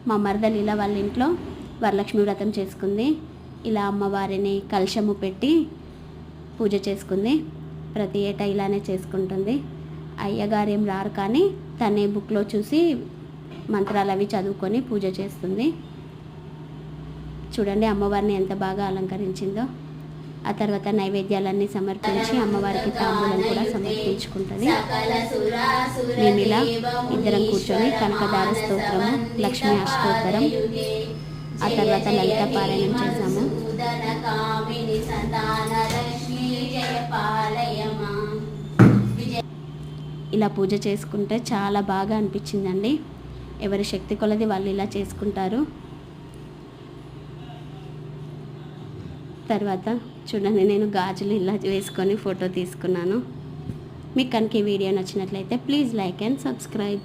మా మరదలు ఇలా వాళ్ళ ఇంట్లో వరలక్ష్మి వ్రతం చేసుకుంది. ఇలా అమ్మవారిని కలశము పెట్టి పూజ చేసుకుంది. ప్రతి ఏటా ఇలానే చేసుకుంటుంది. అయ్యగారు ఏం రారు, కానీ తనే బుక్లో చూసి మంత్రాలు అవి చదువుకొని పూజ చేస్తుంది. చూడండి అమ్మవారిని ఎంత బాగా అలంకరించిందో. ఆ తర్వాత నైవేద్యాలన్నీ సమర్పించి అమ్మవారికి తాంబూలం కూడా సమర్పించుకుంటుంది. మేము ఇలా ఇద్దరం కూర్చొని కనకదార స్తోత్రము, లక్ష్మీ అష్టోత్తరం, ఆ తర్వాత లలిత పారాయణం చేశాము. ఇలా పూజ చేసుకుంటే చాలా బాగా అనిపించిందండి. ఎవరి శక్తి కొలది వాళ్ళు ఇలా చేసుకుంటారు. తర్వాత చూడండి నేను గాజులు ఇలా వేసుకొని ఫోటో తీసుకున్నాను. మీకు కనుక ఈ వీడియో నచ్చినట్లయితే ప్లీజ్ లైక్ అండ్ సబ్స్క్రైబ్.